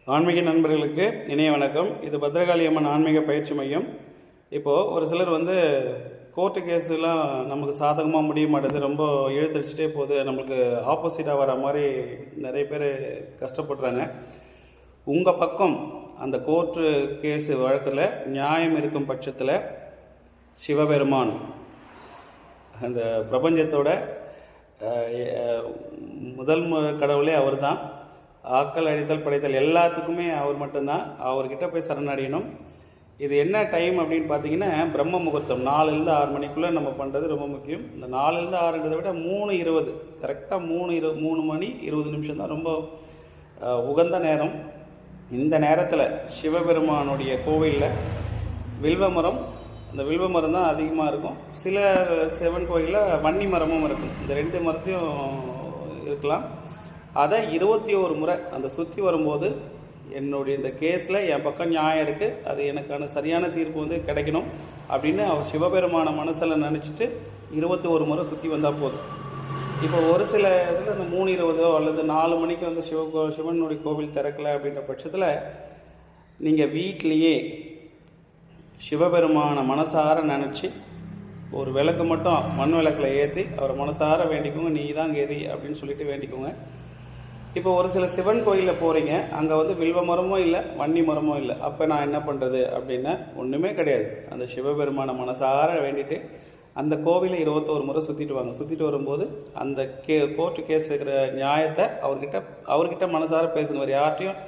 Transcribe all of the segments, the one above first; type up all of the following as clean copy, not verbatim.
ஆன்மீக நண்பர்களுக்கு இணைய வணக்கம். இது பத்ரகாளி அம்மன் ஆன்மீக பயிற்சி மையம். இப்போது ஒரு சிலர் கோர்ட்டு கேஸுலாம் நமக்கு சாதகமாக முடிய மாட்டேது, ரொம்ப இழுத்தடிச்சிட்டே போகுது, நம்மளுக்கு ஆப்போசிட்டாக வர மாதிரி நிறைய பேர் கஷ்டப்படுறாங்க. உங்கள் பக்கம் அந்த கோர்ட்டு கேஸு வழக்கில் நியாயம் இருக்கும் பட்சத்தில் சிவபெருமான் அந்த பிரபஞ்சத்தோட முதல் கடவுளே அவர் தான். ஆக்கல், அழித்தல், படைத்தல் எல்லாத்துக்குமே அவர் மட்டும்தான். அவர்கிட்ட போய் சரணடையணும். இது என்ன டைம் அப்படின்னு பார்த்தீங்கன்னா, பிரம்ம முகூர்த்தம் 4லேருந்து 6 மணிக்குள்ளே நம்ம பண்ணுறது ரொம்ப முக்கியம். இந்த 4லேருந்து 6ன்றதை விட 3:20 கரெக்டாக 3 மணி 20 நிமிஷம் தான் ரொம்ப உகந்த நேரம். இந்த நேரத்தில் சிவபெருமானுடைய கோவிலில் வில்வமரம், இந்த வில்வமரம் தான் அதிகமாக இருக்கும். சில சிவன் கோயிலில் வன்னி மரமும் இருக்கும். இந்த 2 மரத்தையும் இருக்கலாம். அதை 21 முறை அந்த சுற்றி வரும்போது என்னுடைய இந்த கேஸில் என் பக்கம் நியாயம் இருக்குது, அது எனக்கான சரியான தீர்ப்பு கிடைக்கணும் அப்படின்னு அவர் சிவபெருமான மனசில் நினச்சிட்டு 21 முறை சுற்றி வந்தால் போதும். இப்போ ஒரு சில இதில் இந்த 3:20 அல்லது 4 மணிக்கு சிவனுடைய கோவில் திறக்கலை அப்படின்ற பட்சத்தில் நீங்கள் வீட்டிலையே சிவபெருமான மனசார நினச்சி ஒரு விளக்கு மட்டும் மண் விளக்கில் ஏற்றி அவரை மனசார வேண்டிக்கோங்க. நீ தான் கெதி அப்படின்னு சொல்லிட்டு வேண்டிக்கோங்க. இப்போ ஒரு சில சிவன் கோயிலில் போகிறீங்க, அங்கே வில்வ மரமும் இல்லை, வன்னி மரமும் இல்லை. அப்போ நான் என்ன பண்ணுறது அப்படின்னா ஒன்றுமே கிடையாது. அந்த சிவபெருமான மனசார வேண்டிட்டு அந்த கோவிலை 21 முறை சுற்றிட்டு வாங்க. சுற்றிட்டு வரும்போது அந்த கோர்ட்டு கேஸில் இருக்கிற நியாயத்தை அவர்கிட்ட மனசார பேசுங்க. வேறு யார்ட்டையும்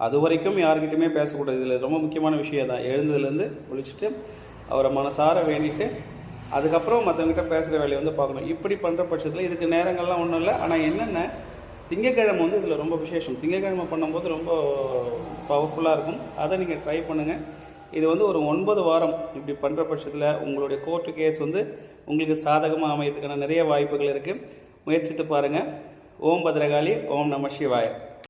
அது வரைக்கும் யார்கிட்டையுமே பேசக்கூடாது. இதில் ரொம்ப முக்கியமான விஷயம் தான். எழுந்ததுலேருந்து ஒழிச்சிட்டு அவரை மனசார வேண்டிட்டு அதுக்கப்புறம் மற்றவங்ககிட்ட பேசுகிற வேலையை பார்க்கணும். இப்படி பண்ணுற பட்சத்தில் இதுக்கு நேரங்கள்லாம் ஒன்றும் இல்லை. ஆனால் என்னென்ன, திங்கக்கிழமை இதில் ரொம்ப விசேஷம். திங்கக்கிழமை பண்ணும்போது ரொம்ப பவர்ஃபுல்லாக இருக்கும். அதை நீங்கள் ட்ரை பண்ணுங்கள். இது ஒரு 9 வாரம் இப்படி பண்ணுற பட்சத்தில் உங்களுடைய கோர்ட்டு கேஸ் உங்களுக்கு சாதகமாக அமையறதுக்கான நிறைய வாய்ப்புகள் இருக்குது. முயற்சித்து பாருங்கள். ஓம் பத்ரகாளி, ஓம் நம சிவாய.